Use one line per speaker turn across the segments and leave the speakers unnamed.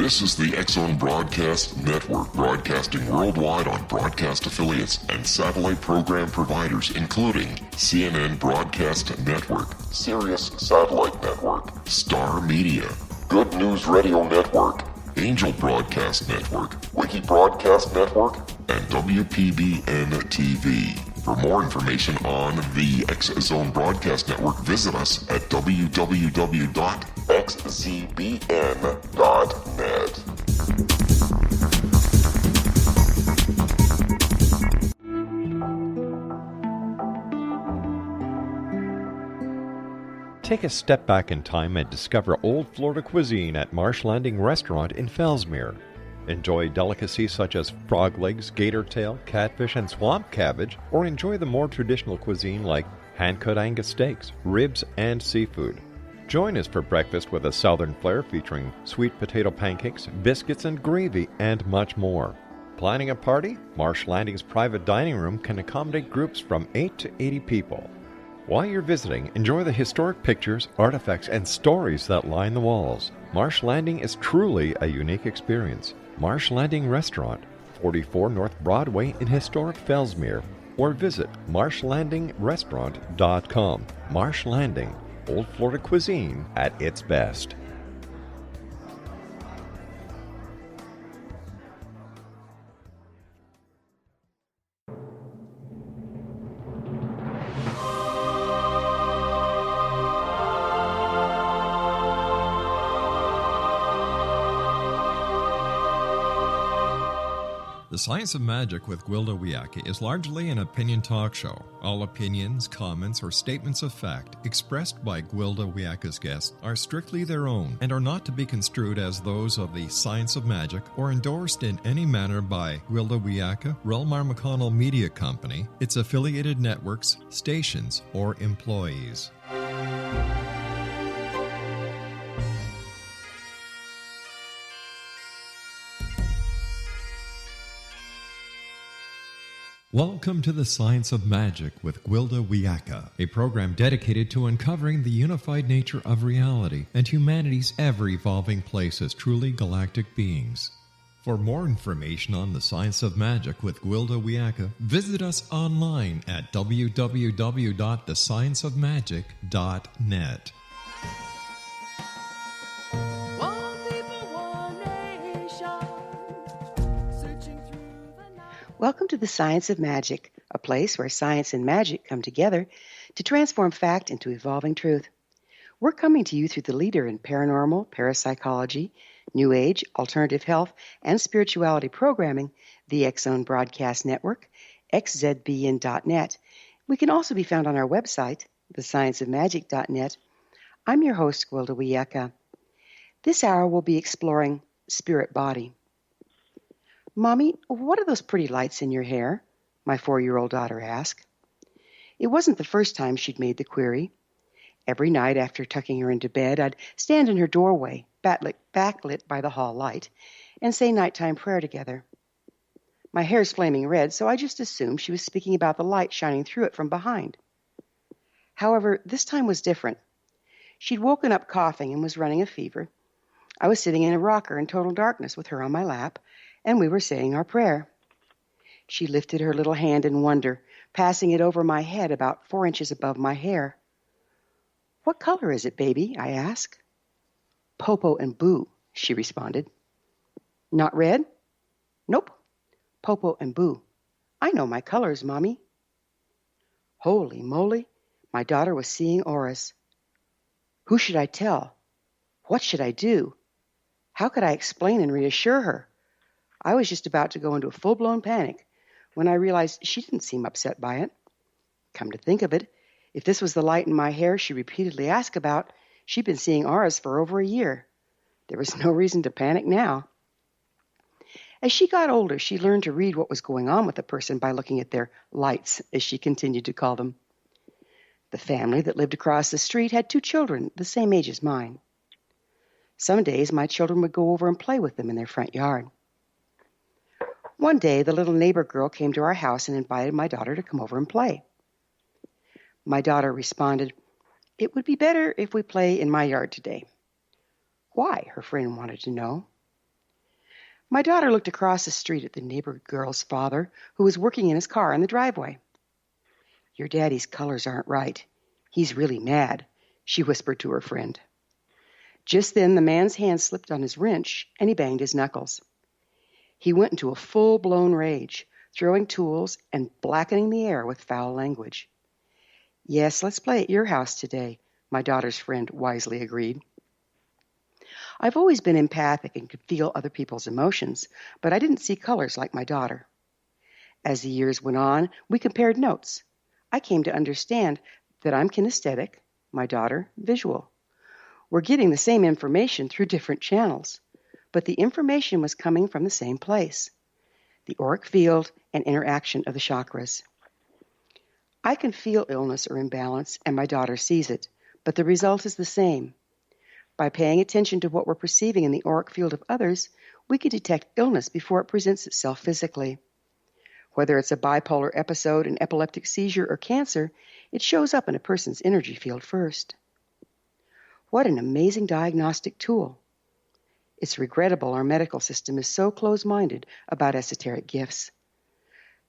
This is the X-Zone Broadcast Network, broadcasting worldwide on broadcast affiliates and satellite program providers, including CNN Broadcast Network, Sirius Satellite Network, Star Media, Good News Radio Network, Angel Broadcast Network, Wiki Broadcast Network, and WPBN TV. For more information on the X-Zone Broadcast Network, visit us at www.xzbn.net.
Take a step back in time and discover old Florida cuisine at Marsh Landing Restaurant in Fellsmere. Enjoy delicacies such as frog legs, gator tail, catfish, and swamp cabbage, or enjoy the more traditional cuisine like hand-cut Angus steaks, ribs, and seafood. Join us for breakfast with a southern flair featuring sweet potato pancakes, biscuits and gravy, and much more. Planning a party? Marsh Landing's private dining room can accommodate groups from 8 to 80 people. While you're visiting, enjoy the historic pictures, artifacts, and stories that line the walls. Marsh Landing is truly a unique experience. Marsh Landing Restaurant, 44 North Broadway in historic Fellsmere, or visit marshlandingrestaurant.com. Marsh Landing, Old Florida cuisine at its best.
The Science of Magic with Gwilda Wiyaka is largely an opinion talk show. All opinions, comments, or statements of fact expressed by Gwilda Wiyaka's guests are strictly their own and are not to be construed as those of the Science of Magic or endorsed in any manner by Gwilda Wiyaka, REL-MAR McConnell Media Company, its affiliated networks, stations, or employees. Welcome to the Science of Magic with Gwilda Wiyaka, a program dedicated to uncovering the unified nature of reality and humanity's ever-evolving place as truly galactic beings. For more information on the Science of Magic with Gwilda Wiyaka, visit us online at www.thescienceofmagic.net.
Welcome to the Science of Magic, a place where science and magic come together to transform fact into evolving truth. We're coming to you through the leader in paranormal, parapsychology, New Age, alternative health, and spirituality programming, the X-Zone Broadcast Network, xzbn.net. We can also be found on our website, thescienceofmagic.net. I'm your host, Gwilda Wiyaka. This hour we'll be exploring spirit body. Mommy, what are those pretty lights in your hair? My 4-year-old daughter asked. It wasn't the first time she'd made the query. Every night after tucking her into bed, I'd stand in her doorway, backlit by the hall light, and say nighttime prayer together. My hair's flaming red, so I just assumed she was speaking about the light shining through it from behind. However, this time was different. She'd woken up coughing and was running a fever. I was sitting in a rocker in total darkness with her on my lap, and we were saying our prayer. She lifted her little hand in wonder, passing it over my head about 4 inches above my hair. "What color is it, baby?" I asked. "Popo and Boo," she responded. "Not red?" "Nope. Popo and Boo. I know my colors, Mommy." Holy moly, my daughter was seeing auras. Who should I tell? What should I do? How could I explain and reassure her? I was just about to go into a full-blown panic when I realized she didn't seem upset by it. Come to think of it, if this was the light in my hair she repeatedly asked about, she'd been seeing auras for over a year. There was no reason to panic now. As she got older, she learned to read what was going on with a person by looking at their lights, as she continued to call them. The family that lived across the street had 2 children the same age as mine. Some days my children would go over and play with them in their front yard. One day, the little neighbor girl came to our house and invited my daughter to come over and play. My daughter responded, "It would be better if we play in my yard today." Why? Her friend wanted to know. My daughter looked across the street at the neighbor girl's father, who was working in his car in the driveway. "Your daddy's colors aren't right. He's really mad," she whispered to her friend. Just then the man's hand slipped on his wrench, and he banged his knuckles. He went into a full-blown rage, throwing tools and blackening the air with foul language. "Yes, let's play at your house today," my daughter's friend wisely agreed. I've always been empathic and could feel other people's emotions, but I didn't see colors like my daughter. As the years went on, we compared notes. I came to understand that I'm kinesthetic, my daughter visual. We're getting the same information through different channels, but the information was coming from the same place, the auric field and interaction of the chakras. I can feel illness or imbalance, and my daughter sees it, but the result is the same. By paying attention to what we're perceiving in the auric field of others, we can detect illness before it presents itself physically. Whether it's a bipolar episode, an epileptic seizure, or cancer, it shows up in a person's energy field first. What an amazing diagnostic tool. It's regrettable our medical system is so close-minded about esoteric gifts.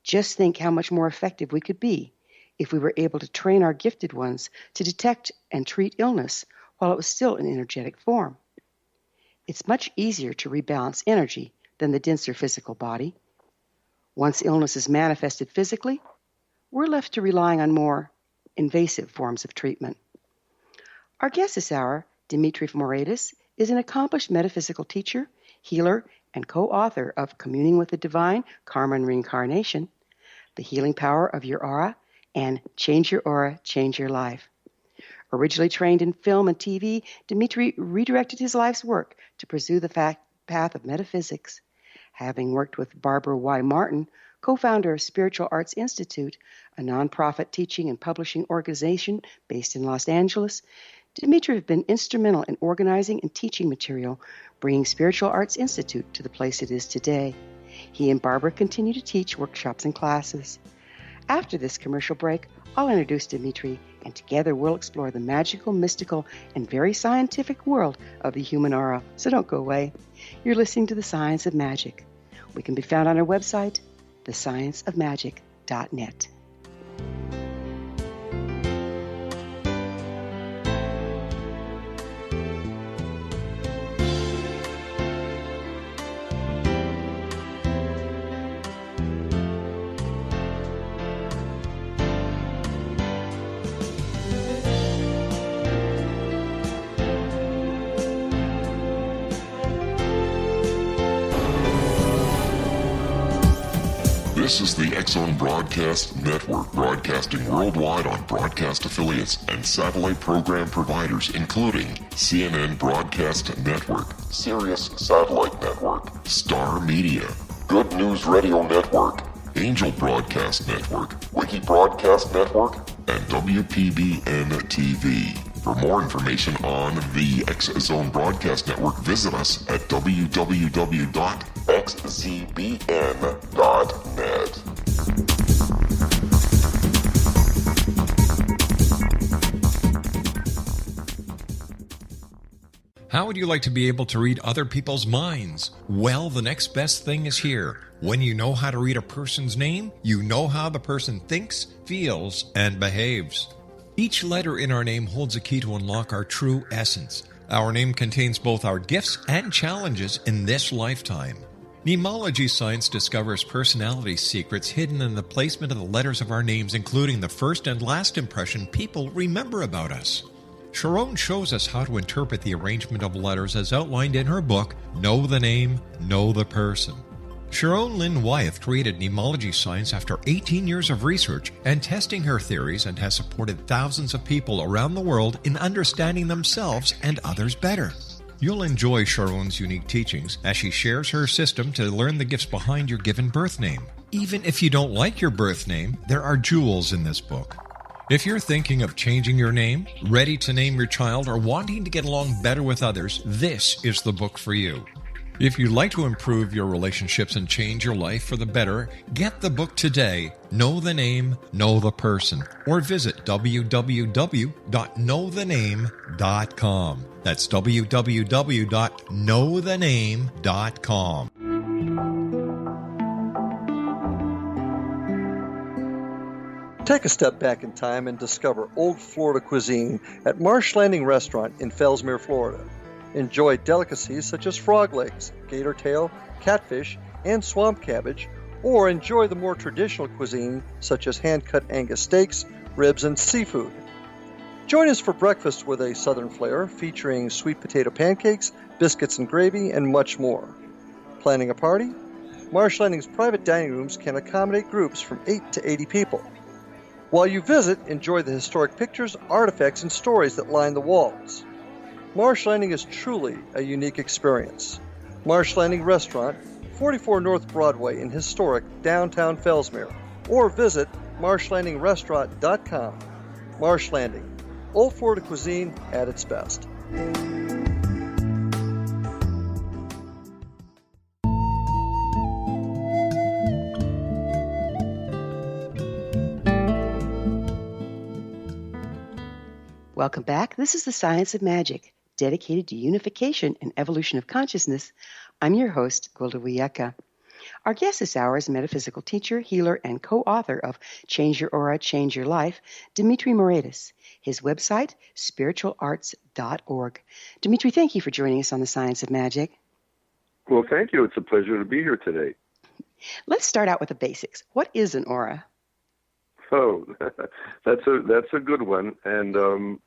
Just think how much more effective we could be if we were able to train our gifted ones to detect and treat illness while it was still in energetic form. It's much easier to rebalance energy than the denser physical body. Once illness is manifested physically, we're left to relying on more invasive forms of treatment. Our guest this hour, Dimitri Moraitis, is an accomplished metaphysical teacher, healer, and co-author of Communing with the Divine, Karma and Reincarnation, The Healing Power of Your Aura, and Change Your Aura, Change Your Life. Originally trained in film and TV, Dimitri redirected his life's work to pursue the path of metaphysics. Having worked with Barbara Y. Martin, co-founder of Spiritual Arts Institute, a nonprofit teaching and publishing organization based in Los Angeles, Dimitri has been instrumental in organizing and teaching material, bringing Spiritual Arts Institute to the place it is today. He and Barbara continue to teach workshops and classes. After this commercial break, I'll introduce Dimitri, and together we'll explore the magical, mystical, and very scientific world of the human aura. So don't go away. You're listening to The Science of Magic. We can be found on our website, thescienceofmagic.net.
This is the X-Zone Broadcast Network, broadcasting worldwide on broadcast affiliates and satellite program providers, including CNN Broadcast Network, Sirius Satellite Network, Star Media, Good News Radio Network, Angel Broadcast Network, Wiki Broadcast Network, and WPBN TV. For more information on the X-Zone Broadcast Network, visit us at www.xzbn.net.
How would you like to be able to read other people's minds? Well, the next best thing is here. When you know how to read a person's name, you know how the person thinks, feels, and behaves. Each letter in our name holds a key to unlock our true essence. Our name contains both our gifts and challenges in this lifetime. Mnemology science discovers personality secrets hidden in the placement of the letters of our names, including the first and last impression people remember about us. Sharon shows us how to interpret the arrangement of letters as outlined in her book, Know the Name, Know the Person. Sharon Lynn Wyeth created mnemology science after 18 years of research and testing her theories, and has supported thousands of people around the world in understanding themselves and others better. You'll enjoy Sharon's unique teachings as she shares her system to learn the gifts behind your given birth name. Even if you don't like your birth name, there are jewels in this book. If you're thinking of changing your name, ready to name your child, or wanting to get along better with others, this is the book for you. If you'd like to improve your relationships and change your life for the better, get the book today, Know the Name, Know the Person, or visit www.knowthename.com. That's www.knowthename.com.
Take a step back in time and discover old Florida cuisine at Marsh Landing Restaurant in Fellsmere, Florida. Enjoy delicacies such as frog legs, gator tail, catfish, and swamp cabbage, or enjoy the more traditional cuisine such as hand-cut Angus steaks, ribs, and seafood. Join us for breakfast with a southern flair featuring sweet potato pancakes, biscuits and gravy, and much more. Planning a party? Marsh Landing's private dining rooms can accommodate groups from 8 to 80 people. While you visit, enjoy the historic pictures, artifacts, and stories that line the walls. Marsh Landing is truly a unique experience. Marsh Landing Restaurant, 44 North Broadway in historic downtown Fellsmere, or visit marshlandingrestaurant.com. Marsh Landing, old Florida cuisine at its best.
Welcome back. This is the Science of Magic, dedicated to unification and evolution of consciousness. I'm your host, Gwilda Wiyaka. Our guest this hour is metaphysical teacher, healer, and co-author of Change Your Aura, Change Your Life, Dimitri Moraitis. His website, spiritualarts.org. Dimitri, thank you for joining us on the Science of Magic.
Well, thank you. It's a pleasure to be here today.
Let's start out with the basics. What is an aura?
Oh, that's a good one, and and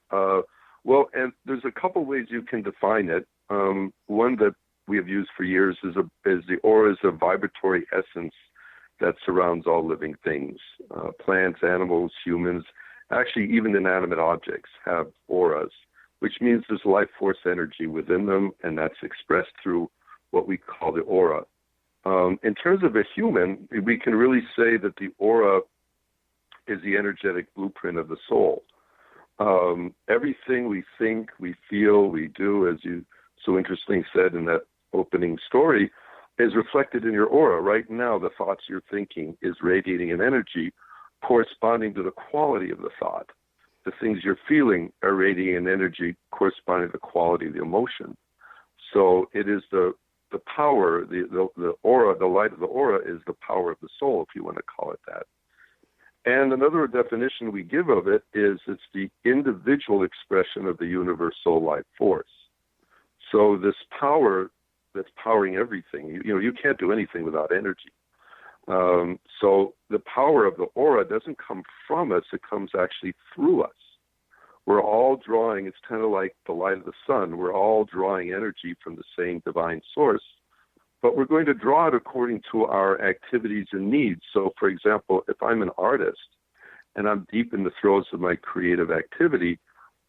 there's a couple ways you can define it. One that we have used for years is the aura is a vibratory essence that surrounds all living things. Plants, animals, humans, actually even inanimate objects have auras, which means there's life force energy within them, and that's expressed through what we call the aura. In terms of a human, we can really say that the aura is the energetic blueprint of the soul. Everything we think, we feel, we do, as you so interestingly said in that opening story, is reflected in your aura. Right now, the thoughts you're thinking is radiating an energy corresponding to the quality of the thought. The things you're feeling are radiating an energy corresponding to the quality of the emotion. So it is the power, the aura, the light of the aura is the power of the soul, if you want to call it that. And another definition we give of it is it's the individual expression of the universal life force. So this power that's powering everything, you can't do anything without energy. So the power of the aura doesn't come from us, it comes actually through us. We're all drawing, it's kind of like the light of the sun, we're all drawing energy from the same divine source. But we're going to draw it according to our activities and needs. So, for example, if I'm an artist and I'm deep in the throes of my creative activity,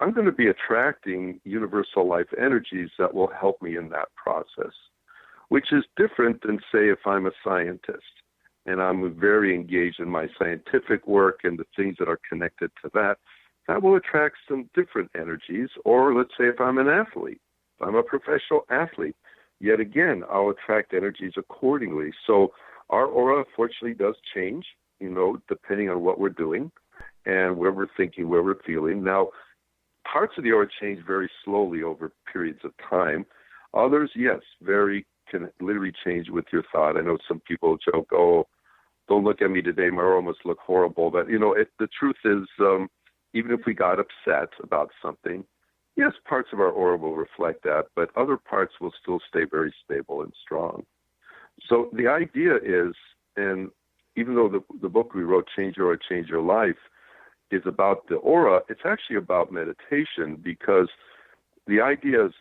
I'm going to be attracting universal life energies that will help me in that process, which is different than, say, if I'm a scientist and I'm very engaged in my scientific work and the things that are connected to that, that will attract some different energies. Or let's say if I'm an athlete, if I'm a professional athlete, yet again, I'll attract energies accordingly. So our aura, fortunately, does change, depending on what we're doing and where we're thinking, where we're feeling. Now, parts of the aura change very slowly over periods of time. Others, yes, can literally change with your thought. I know some people joke, oh, don't look at me today, my aura must look horrible. But, the truth is, even if we got upset about something, yes, parts of our aura will reflect that, but other parts will still stay very stable and strong. So the idea is, and even though the book we wrote, Change Your Aura, Change Your Life, is about the aura, it's actually about meditation, because the idea is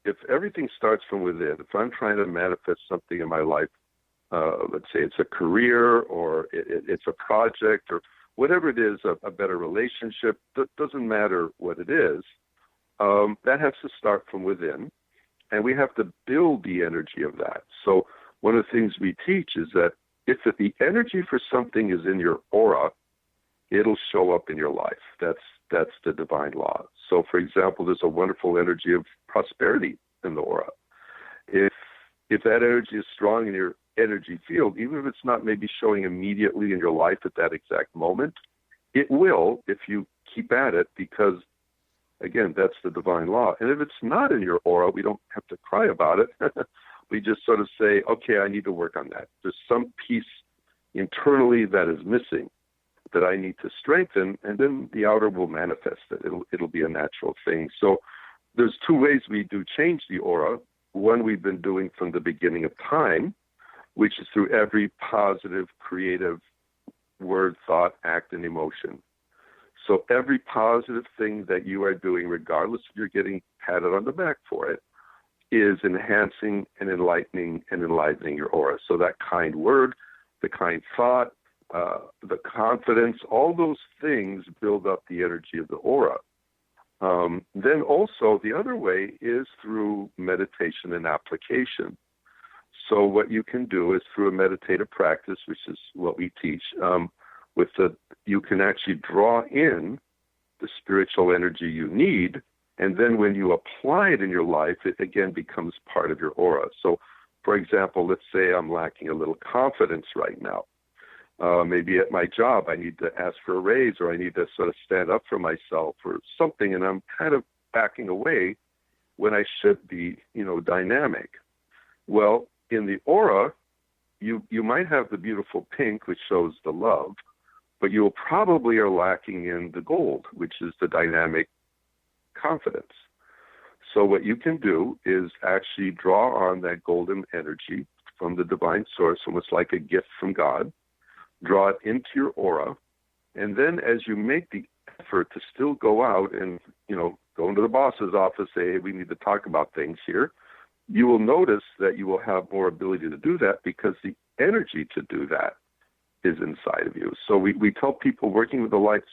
if everything starts from within, if I'm trying to manifest something in my life, let's say it's a career or it's a project or whatever it is, a better relationship, doesn't matter what it is, that has to start from within, and we have to build the energy of that. So one of the things we teach is that if the energy for something is in your aura, it'll show up in your life. That's the divine law. So, for example, there's a wonderful energy of prosperity in the aura. If that energy is strong in your energy field, even if it's not maybe showing immediately in your life at that exact moment, it will if you keep at it, because again, that's the divine law. And if it's not in your aura, we don't have to cry about it. We just sort of say, okay, I need to work on that. There's some piece internally that is missing. that I need to strengthen, and then the outer will manifest it. It'll be a natural thing. So there's two ways we do change the aura. One we've been doing from the beginning of time, which is through every positive, creative word, thought, act, and emotion. So every positive thing that you are doing, regardless if you're getting patted on the back for it, is enhancing and enlightening and enlivening your aura. So that kind word, the kind thought, the confidence, all those things build up the energy of the aura. Then also the other way is through meditation and application. So what you can do is through a meditative practice, which is what we teach, you can actually draw in the spiritual energy you need, and then when you apply it in your life, it again becomes part of your aura. So, for example, let's say I'm lacking a little confidence right now. Maybe at my job I need to ask for a raise, or I need to sort of stand up for myself or something, and I'm kind of backing away when I should be, dynamic. Well, in the aura, you might have the beautiful pink, which shows the love, but you probably are lacking in the gold, which is the dynamic confidence. So what you can do is actually draw on that golden energy from the divine source, almost like a gift from God, draw it into your aura, and then as you make the effort to still go out and, go into the boss's office, say, hey, we need to talk about things here, you will notice that you will have more ability to do that because the energy to do that is inside of you. So we tell people working with the light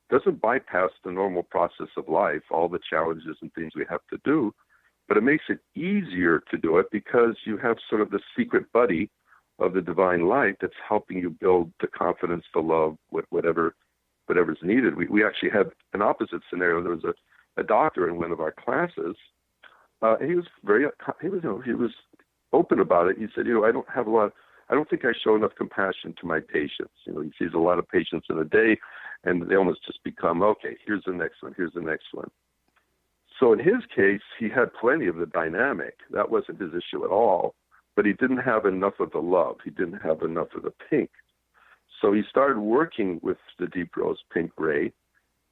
doesn't bypass the normal process of life, all the challenges and things we have to do, but it makes it easier to do it because you have sort of the secret buddy of the divine light that's helping you build the confidence, the love, whatever's needed. We actually had an opposite scenario. There was a doctor in one of our classes. He was open about it. He said, I don't think I show enough compassion to my patients. He sees a lot of patients in a day, and they almost just become, okay, here's the next one, here's the next one. So in his case, he had plenty of the dynamic. That wasn't his issue at all, but he didn't have enough of the love. He didn't have enough of the pink. So he started working with the deep rose pink ray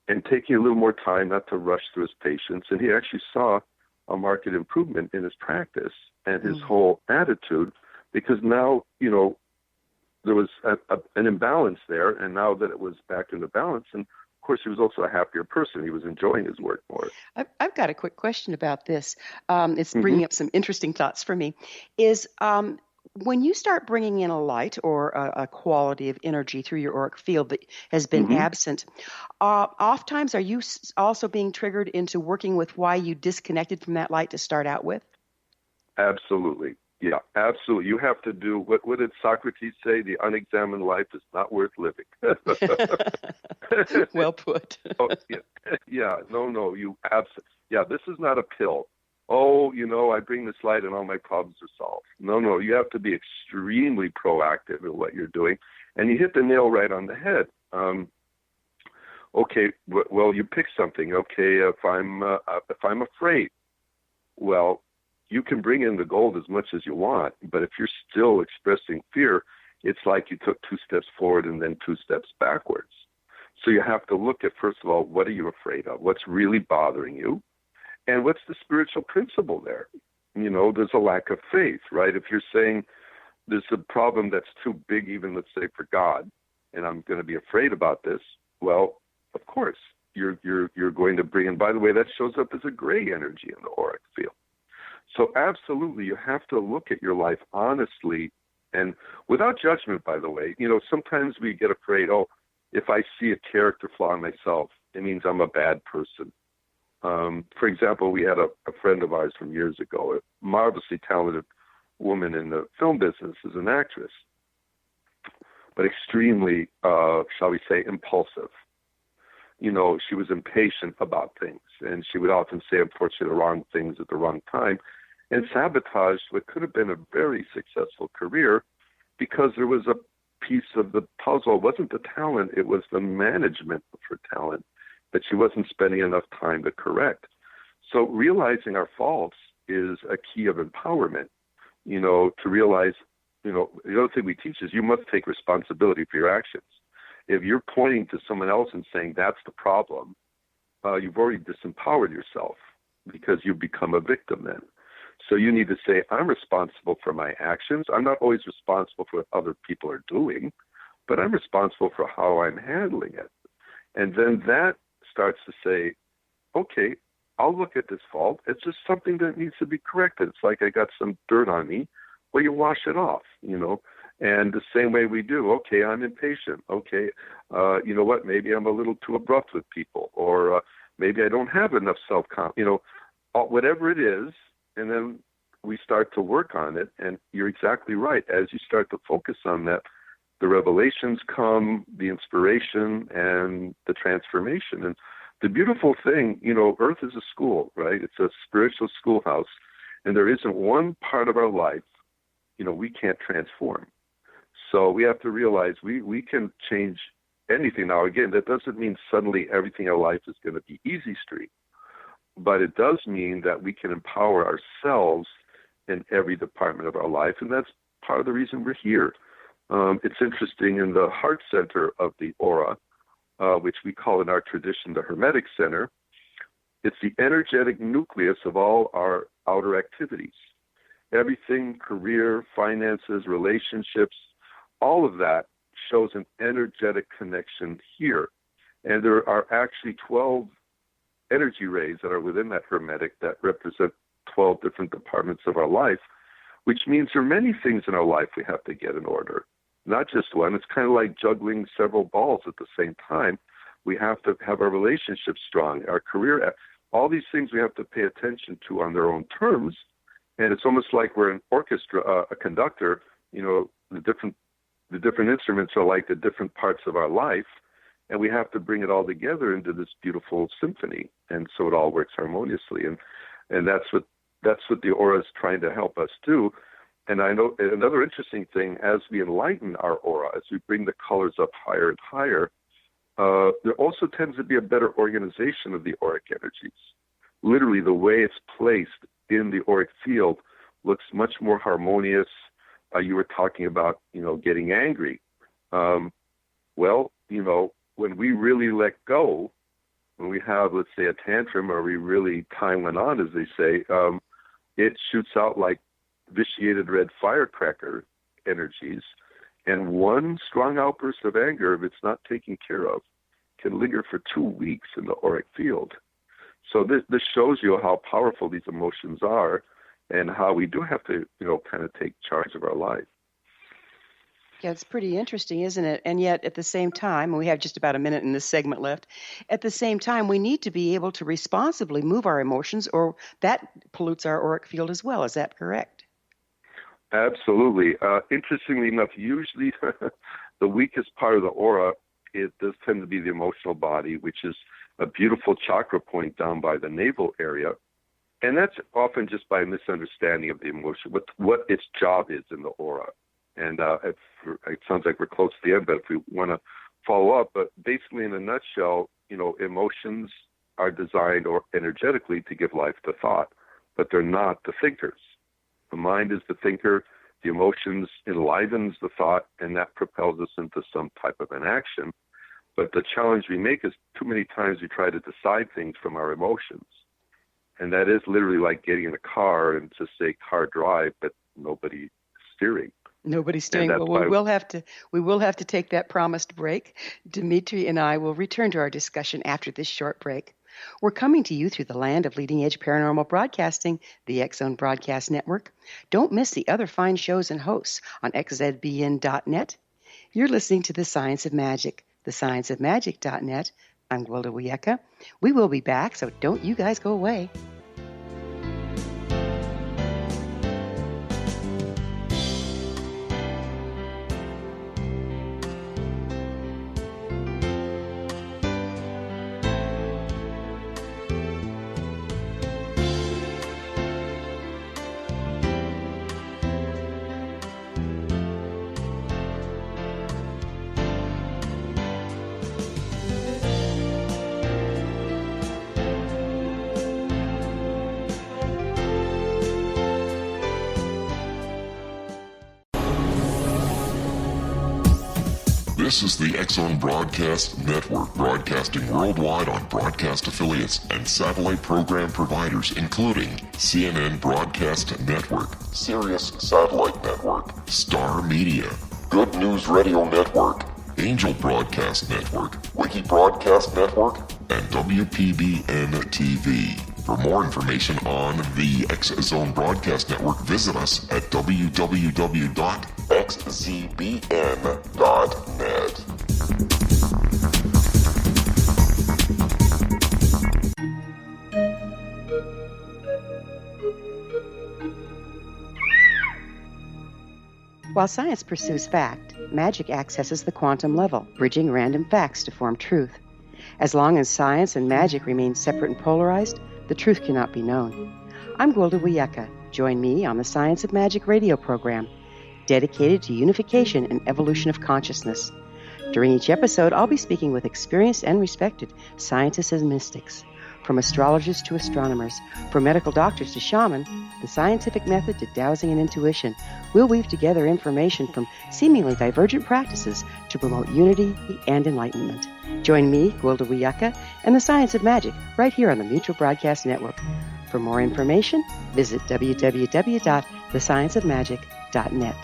and taking a little more time not to rush through his patients, and he actually saw a marked improvement in his practice and his whole attitude, because now, there was an imbalance there, and now that it was back into balance, and of course he was also a happier person. He was enjoying his work more.
I've got a quick question about this. It's bringing up some interesting thoughts for me. Is when you start bringing in a light or a quality of energy through your auric field that has been absent, oftentimes are you also being triggered into working with why you disconnected from that light to start out with?
Absolutely. Yeah, absolutely. You have to do, what did Socrates say? The unexamined life is not worth living.
Well put.
This is not a pill. Oh, I bring this light and all my problems are solved. No, you have to be extremely proactive in what you're doing. And you hit the nail right on the head. You pick something. Okay, if I'm afraid, well, you can bring in the gold as much as you want, but if you're still expressing fear, it's like you took 2 steps forward and then 2 steps backwards. So you have to look at, first of all, what are you afraid of? What's really bothering you? And what's the spiritual principle there? There's a lack of faith, right? If you're saying there's a problem that's too big, even let's say for God, and I'm going to be afraid about this, well, of course, you're going to bring in, by the way, that shows up as a gray energy in the auric field. So absolutely, you have to look at your life honestly and without judgment, by the way. Sometimes we get afraid, if I see a character flaw in myself, it means I'm a bad person. For example, we had a friend of ours from years ago, a marvelously talented woman in the film business as an actress, but extremely, shall we say, impulsive. She was impatient about things, and she would often say, unfortunately, the wrong things at the wrong time, and sabotaged what could have been a very successful career because there was a piece of the puzzle. It wasn't the talent, it was the management of her talent that she wasn't spending enough time to correct. So realizing our faults is a key of empowerment, to realize, the other thing we teach is you must take responsibility for your actions. if you're pointing to someone else and saying that's the problem, you've already disempowered yourself because you become a victim then. So you need to say, I'm responsible for my actions. I'm not always responsible for what other people are doing, but I'm responsible for how I'm handling it. And then that starts to say, okay, I'll look at this fault. It's just something that needs to be corrected. It's like I got some dirt on me. Well, you wash it off, And the same way we do, okay, I'm impatient. Okay, you know what? Maybe I'm a little too abrupt with people, or maybe I don't have enough self-confidence. Whatever it is, and then we start to work on it. And you're exactly right. As you start to focus on that, the revelations come, the inspiration, and the transformation. And the beautiful thing, Earth is a school, right? It's a spiritual schoolhouse, and there isn't one part of our life, we can't transform. So we have to realize we can change anything. Now, again, that doesn't mean suddenly everything in our life is going to be easy street, but it does mean that we can empower ourselves in every department of our life, and that's part of the reason we're here. It's interesting, in the heart center of the aura, which we call in our tradition the Hermetic Center, it's the energetic nucleus of all our outer activities. Everything, career, finances, relationships, all of that shows an energetic connection here. And there are actually 12 energy rays that are within that Hermetic that represent 12 different departments of our life, which means there are many things in our life we have to get in order. Not just one. It's kind of like juggling several balls at the same time. We have to have our relationships strong, our career, all these things we have to pay attention to on their own terms. And it's almost like we're an orchestra, a conductor. The different instruments are like the different parts of our life, and we have to bring it all together into this beautiful symphony, and so it all works harmoniously. And that's what the aura is trying to help us do. And I know another interesting thing, as we enlighten our aura, as we bring the colors up higher and higher, there also tends to be a better organization of the auric energies. Literally, the way it's placed in the auric field looks much more harmonious. You were talking about, getting angry. When we really let go, when we have, let's say, a tantrum, or we really time went on, as they say, it shoots out like vitiated red firecracker energies. And one strong outburst of anger, if it's not taken care of, can linger for 2 weeks in the auric field. So this shows you how powerful these emotions are, and how we do have to, kind of take charge of our life.
Yeah, it's pretty interesting, isn't it? And yet, at the same time, we have just about a minute in this segment left, at the same time, we need to be able to responsibly move our emotions, or that pollutes our auric field as well. Is that correct?
Absolutely. Interestingly enough, usually the weakest part of the aura, it does tend to be the emotional body, which is a beautiful chakra point down by the navel area. And that's often just by a misunderstanding of the emotion, what its job is in the aura. And it sounds like we're close to the end, but if we want to follow up, but basically in a nutshell, emotions are designed or energetically to give life to thought, but they're not the thinkers. The mind is the thinker, the emotions enlivens the thought, and that propels us into some type of an action. But the challenge we make is too many times we try to decide things from our emotions. And that is literally like getting in a car and just say car drive, but nobody steering.
Nobody's steering. Well, we will have to take that promised break. Dimitri and I will return to our discussion after this short break. We're coming to you through the land of leading-edge paranormal broadcasting, the X-Zone Broadcast Network. Don't miss the other fine shows and hosts on xzbn.net. You're listening to The Science of Magic, thescienceofmagic.net. I'm Gwilda Wiyaka. We will be back, so don't you guys go away.
This is the X-Zone Broadcast Network, broadcasting worldwide on broadcast affiliates and satellite program providers, including CNN Broadcast Network, Sirius Satellite Network, Star Media, Good News Radio Network, Angel Broadcast Network, Wiki Broadcast Network, and WPBN TV. For more information on the X-Zone Broadcast Network, visit us at www.xzbn.net.
While science pursues fact, magic accesses the quantum level, bridging random facts to form truth. As long as science and magic remain separate and polarized, the truth cannot be known. I'm Gwilda Wiyaka. Join me on the Science of Magic radio program, dedicated to unification and evolution of consciousness. During each episode, I'll be speaking with experienced and respected scientists and mystics. From astrologers to astronomers, from medical doctors to shaman, the scientific method to dowsing and intuition, we'll weave together information from seemingly divergent practices to promote unity and enlightenment. Join me, Gwilda Wiyaka, and the Science of Magic right here on the Mutual Broadcast Network. For more information, visit www.thescienceofmagic.net.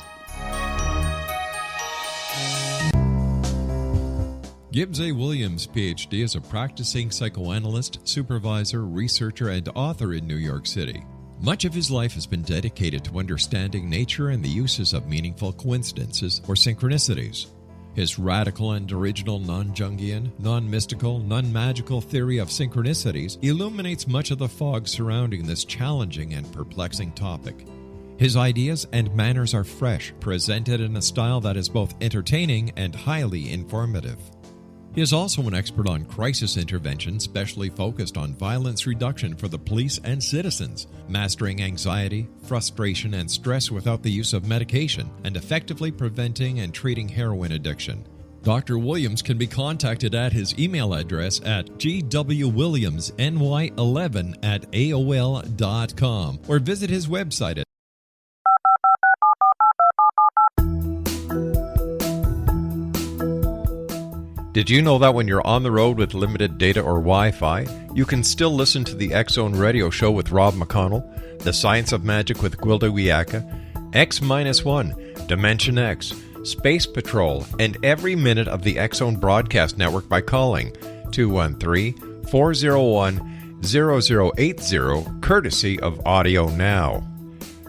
Gibbs A. Williams, Ph.D., is a practicing psychoanalyst, supervisor, researcher, and author in New York City. Much of his life has been dedicated to understanding nature and the uses of meaningful coincidences or synchronicities. His radical and original non-Jungian, non-mystical, non-magical theory of synchronicities illuminates much of the fog surrounding this challenging and perplexing topic. His ideas and manners are fresh, presented in a style that is both entertaining and highly informative. He is also an expert on crisis intervention, specially focused on violence reduction for the police and citizens, mastering anxiety, frustration, and stress without the use of medication, and effectively preventing and treating heroin addiction. Dr. Williams can be contacted at his email address at gwwilliamsny11@aol.com or visit his website at
Did you know that when you're on the road with limited data or Wi-Fi, you can still listen to the X-Zone Radio Show with Rob McConnell, The Science of Magic with Gwilda Wiyaka, X-1, Dimension X, Space Patrol, and every minute of the X-Zone Broadcast Network by calling 213-401-0080, courtesy of Audio Now.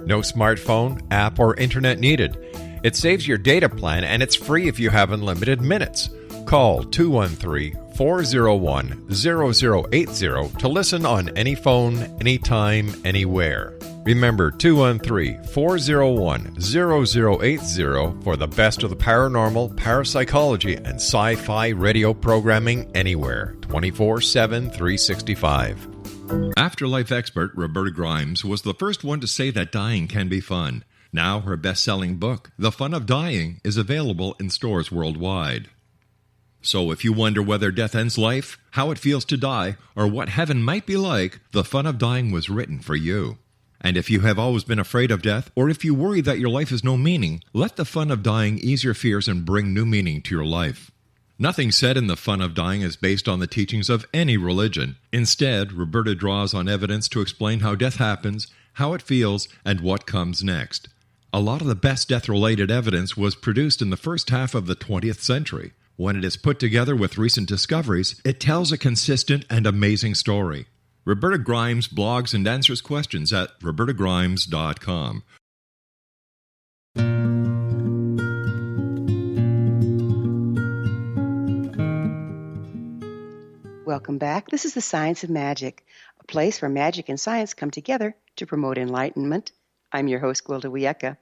No smartphone, app, or internet needed. It saves your data plan, and it's free if you have unlimited minutes. Call 213-401-0080 to listen on any phone, anytime, anywhere. Remember 213-401-0080 for the best of the paranormal, parapsychology, and sci-fi radio programming anywhere, 24/7, 365.
Afterlife expert Roberta Grimes was the first one to say that dying can be fun. Now her best-selling book, The Fun of Dying, is available in stores worldwide. So if you wonder whether death ends life, how it feels to die, or what heaven might be like, The Fun of Dying was written for you. And if you have always been afraid of death, or if you worry that your life has no meaning, let The Fun of Dying ease your fears and bring new meaning to your life. Nothing said in The Fun of Dying is based on the teachings of any religion. Instead, Roberta draws on evidence to explain how death happens, how it feels, and what comes next. A lot of the best death-related evidence was produced in the first half of the 20th century. When it is put together with recent discoveries, it tells a consistent and amazing story. Roberta Grimes blogs and answers questions at robertagrimes.com.
Welcome back. This is the Science of Magic, a place where magic and science come together to promote enlightenment. I'm your host, Gwilda Wiyaka.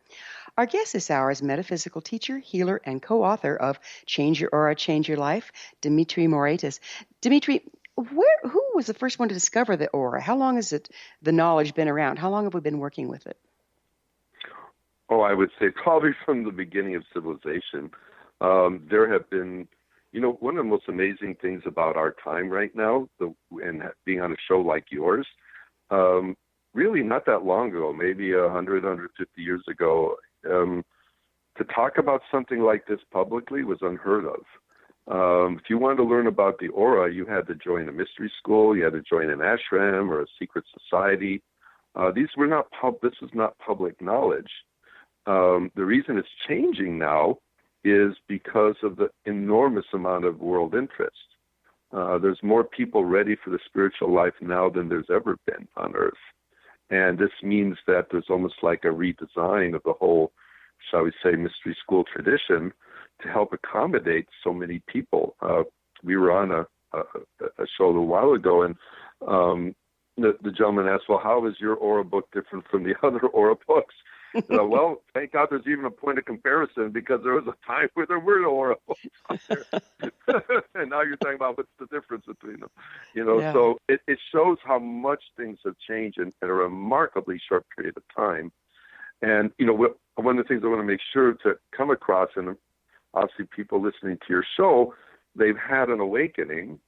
Our guest this hour is metaphysical teacher, healer, and co-author of Change Your Aura, Change Your Life, Dimitri Moraitis. Dimitri, who was the first one to discover the aura? How long has the knowledge been around? How long have we been working with it?
Oh, I would say probably from the beginning of civilization. There have been, one of the most amazing things about our time right now, and being on a show like yours, really not that long ago, maybe 100, 150 years ago, to talk about something like this publicly was unheard of. If you wanted to learn about the aura, you had to join a mystery school, you had to join an ashram or a secret society. This is not public knowledge. The reason it's changing now is because of the enormous amount of world interest. There's more people ready for the spiritual life now than there's ever been on Earth. And this means that there's almost like a redesign of the whole, shall we say, mystery school tradition to help accommodate so many people. We were on a show a little while ago, and the gentleman asked, well, how is your aura book different from the other aura books? Well, thank God there's even a point of comparison, because there was a time where there were no aura books out there. And now you're talking about what's the difference between them. So it shows how much things have changed in a remarkably short period of time. And, one of the things I want to make sure to come across, and obviously people listening to your show, they've had an awakening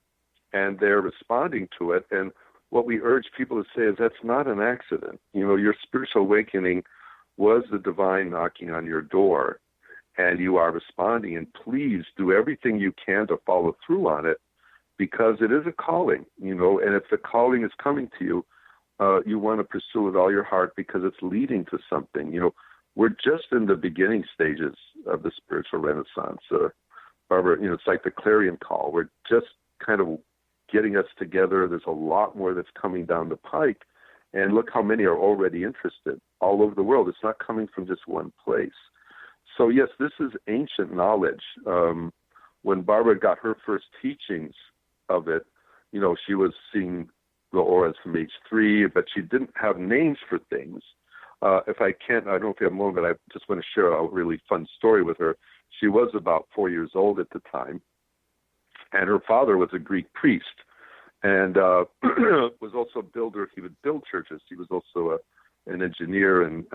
and they're responding to it. And what we urge people to say is that's not an accident. Your spiritual awakening was the divine knocking on your door, and you are responding. And please do everything you can to follow through on it, because it is a calling, and if the calling is coming to you, you want to pursue with all your heart, because it's leading to something. We're just in the beginning stages of the spiritual renaissance. Barbara, it's like the clarion call. We're just kind of getting us together. There's a lot more that's coming down the pike. And look how many are already interested all over the world. It's not coming from just one place. So, yes, this is ancient knowledge. When Barbara got her first teachings of it, she was seeing the auras from age 3, but she didn't have names for things. If I can't, I don't know if you have a moment, but I just want to share a really fun story with her. She was about 4 years old at the time, and her father was a Greek priest, and was also a builder. He would build churches. He was also an engineer, and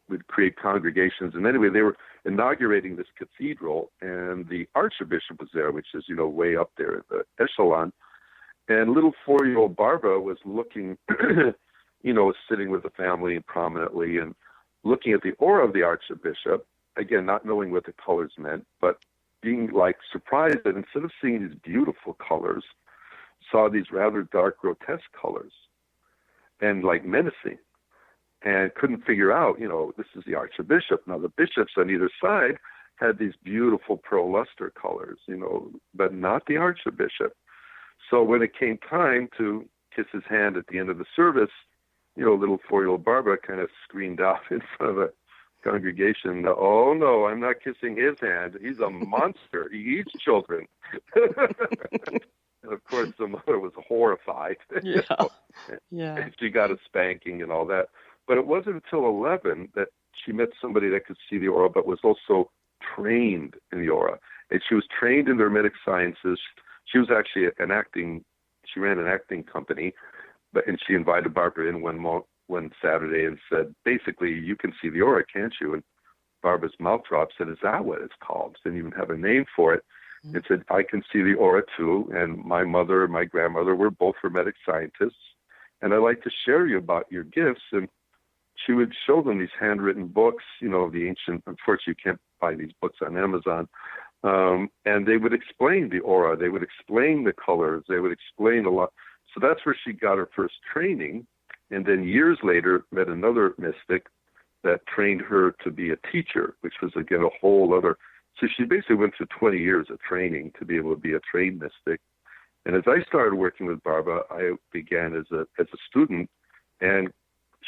would create congregations. And anyway, they were inaugurating this cathedral, and the archbishop was there, which is, way up there in the echelon. And little 4-year-old Barbara was looking, sitting with the family prominently and looking at the aura of the archbishop, again, not knowing what the colors meant, but being surprised that instead of seeing these beautiful colors, saw these rather dark, grotesque colors, and menacing, and couldn't figure out, this is the archbishop. Now, the bishops on either side had these beautiful pearl luster colors, but not the archbishop. So when it came time to kiss his hand at the end of the service, little 4-year-old Barbara kind of screamed out in front of the congregation, "Oh, no, I'm not kissing his hand. He's a monster. He eats children." And of course, the mother was horrified.
Yeah.
And she got a spanking and all that. But it wasn't until 11 that she met somebody that could see the aura, but was also trained in the aura. And she was trained in the hermetic sciences. She was actually she ran an acting company, and she invited Barbara in one Saturday and said, basically, you can see the aura, can't you? And Barbara's mouth dropped, said, is that what it's called? She didn't even have a name for it. And said, I can see the aura too. And my mother and my grandmother were both hermetic scientists. And I'd like to share you about your gifts. And she would show them these handwritten books, the ancient, unfortunately, you can't buy these books on Amazon. And they would explain the aura. They would explain the colors. They would explain a lot. So that's where she got her first training. And then years later, met another mystic that trained her to be a teacher, which was, again, a whole other. So she basically went through 20 years of training to be able to be a trained mystic. And as I started working with Barbara, I began as a student, and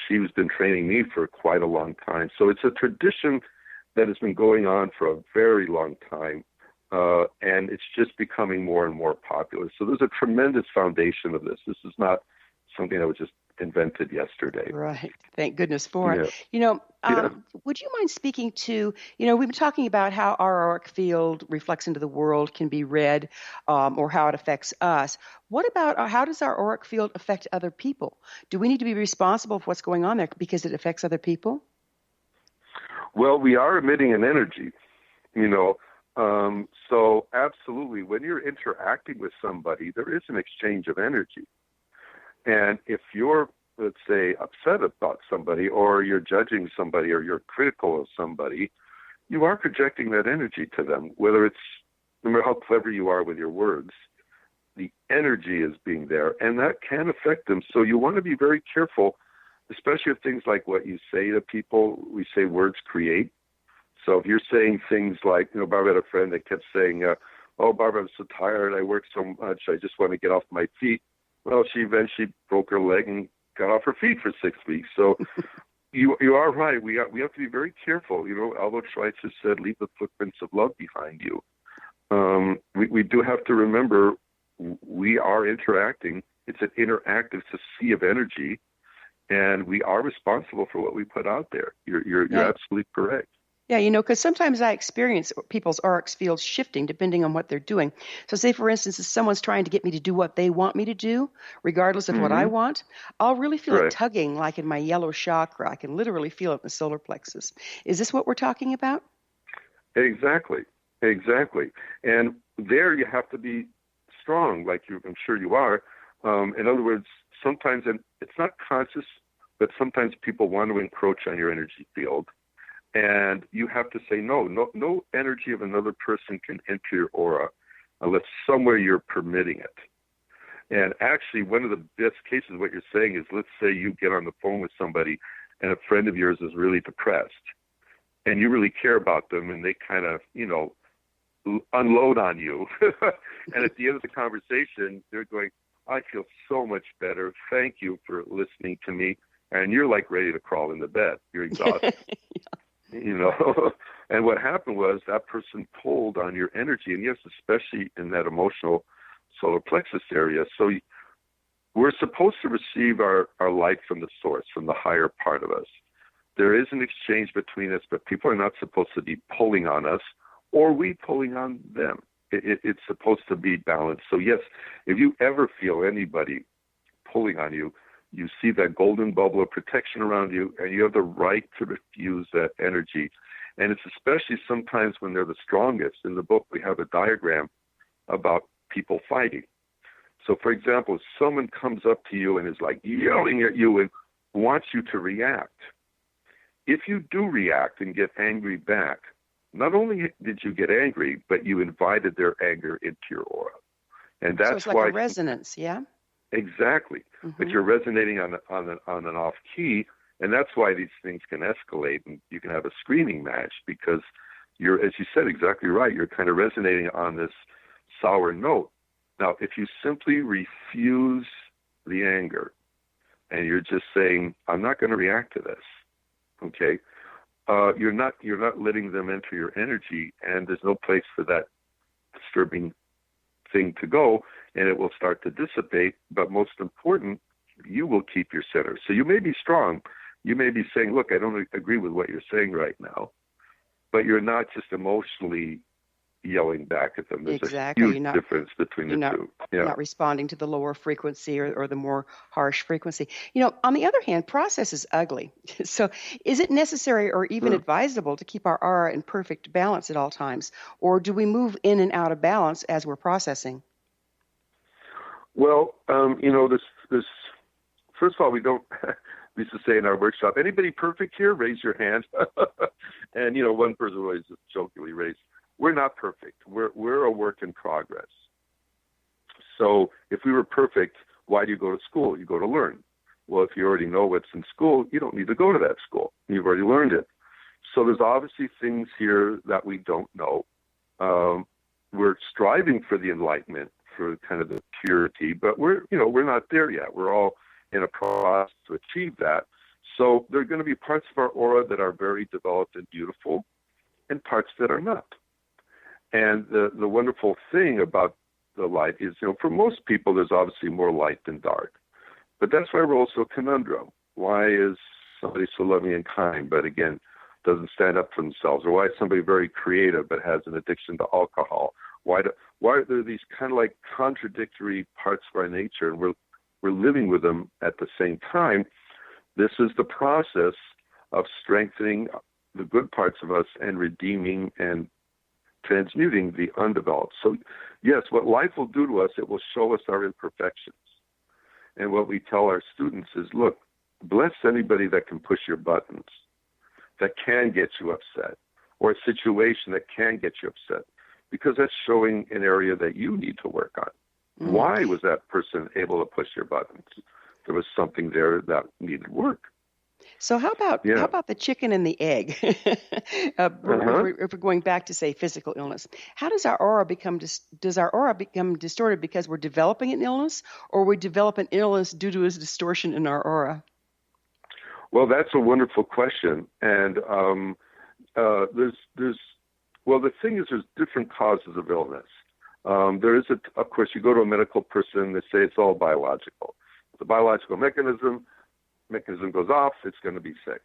she's been training me for quite a long time. So it's a tradition that has been going on for a very long time, and it's just becoming more and more popular. So there's a tremendous foundation of this. This is not something that was just invented yesterday.
Right. Thank goodness for it. Would you mind speaking to, we've been talking about how our auric field reflects into the world, can be read, or how it affects us. What about how does our auric field affect other people? Do we need to be responsible for what's going on there because it affects other people?
Well, we are emitting an energy, so absolutely. When you're interacting with somebody, there is an exchange of energy. And if you're, let's say, upset about somebody, or you're judging somebody, or you're critical of somebody, you are projecting that energy to them, whether it's, no matter how clever you are with your words, the energy is being there, and that can affect them. So you want to be very careful, especially with things like what you say to people. We say words create. So if you're saying things like, Barbara had a friend that kept saying, oh, Barbara, I'm so tired. I work so much. I just want to get off my feet. Well, she eventually broke her leg and got off her feet for 6 weeks. So you are right. We have to be very careful. Albert Schweitzer said, leave the footprints of love behind you. We do have to remember we are interacting. It's an interactive sea of energy, and we are responsible for what we put out there. You're absolutely correct.
Yeah, because sometimes I experience people's auric fields shifting depending on what they're doing. So say, for instance, if someone's trying to get me to do what they want me to do, regardless of what I want, I'll really feel it tugging like in my yellow chakra. I can literally feel it in the solar plexus. Is this what we're talking about?
Exactly. And there you have to be strong, like I'm sure you are. In other words, sometimes, and it's not conscious, but sometimes people want to encroach on your energy field. And you have to say no energy of another person can enter your aura unless somewhere you're permitting it. And actually, one of the best cases, what you're saying is, let's say you get on the phone with somebody and a friend of yours is really depressed and you really care about them and they kind of, unload on you. And at the end of the conversation, they're going, I feel so much better. Thank you for listening to me. And you're like ready to crawl into bed. You're exhausted. And what happened was that person pulled on your energy, and yes, especially in that emotional solar plexus area. So we're supposed to receive our light from the source, from the higher part of us. There is an exchange between us, but people are not supposed to be pulling on us or we pulling on them. It's supposed to be balanced. So yes, if you ever feel anybody pulling on you, you see that golden bubble of protection around you, and you have the right to refuse that energy. And it's especially sometimes when they're the strongest. In the book, we have a diagram about people fighting. So, for example, if someone comes up to you and is like yelling at you and wants you to react, if you do react and get angry back, not only did you get angry, but you invited their anger into your aura. And that's
so it's like
why
a resonance, yeah?
Exactly. But you're resonating on an off key, and that's why these things can escalate, and you can have a screaming match because you're, as you said, exactly right. You're kind of resonating on this sour note. Now, if you simply refuse the anger, and you're just saying, "I'm not going to react to this," okay, you're not letting them enter your energy, and there's no place for that disturbing thing to go. And it will start to dissipate, but most important, you will keep your center. So you may be strong. You may be saying, look, I don't agree with what you're saying right now, but you're not just emotionally yelling back at them. There's a huge difference between the two.
You're not responding to the lower frequency or the more harsh frequency. On the other hand, process is ugly. So is it necessary or even advisable to keep our aura in perfect balance at all times? Or do we move in and out of balance as we're processing?
Well, this first of all, we don't, we used to say in our workshop, anybody perfect here? Raise your hand. And, one person always just jokingly raised, we're not perfect. We're a work in progress. So if we were perfect, why do you go to school? You go to learn. Well, if you already know what's in school, you don't need to go to that school. You've already learned it. So there's obviously things here that we don't know. We're striving for the enlightenment, for kind of the purity, but we're not there yet. We're all in a process to achieve that. So there are going to be parts of our aura that are very developed and beautiful and parts that are not. And the wonderful thing about the light is, for most people, there's obviously more light than dark. But that's why we're also a conundrum. Why is somebody so loving and kind, but again, doesn't stand up for themselves? Or why is somebody very creative but has an addiction to alcohol? Why are there these kind of like contradictory parts of our nature, and we're living with them at the same time? This is the process of strengthening the good parts of us and redeeming and transmuting the undeveloped. So, yes, what life will do to us, it will show us our imperfections. And what we tell our students is, look, bless anybody that can push your buttons, that can get you upset. or a situation that can get you upset, because that's showing an area that you need to work on. Why was that person able to push your buttons? There was something there that needed work.
So how about the chicken and the egg? If we're going back to, say, physical illness, how does our aura become distorted because we're developing an illness, or we develop an illness due to a distortion in our aura?
Well, that's a wonderful question, and the thing is, there's different causes of illness. There is, of course, you go to a medical person, they say it's all biological. The biological mechanism goes off, it's going to be sick.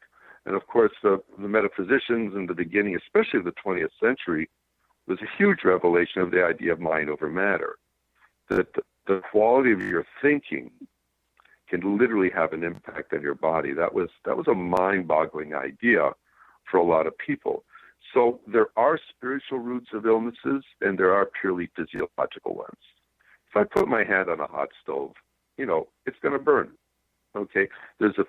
And of course, the metaphysicians in the beginning, especially of the 20th century, was a huge revelation of the idea of mind over matter. That the quality of your thinking can literally have an impact on your body. That was a mind-boggling idea for a lot of people. So there are spiritual roots of illnesses, and there are purely physiological ones. If I put my hand on a hot stove, it's going to burn. Okay, there's a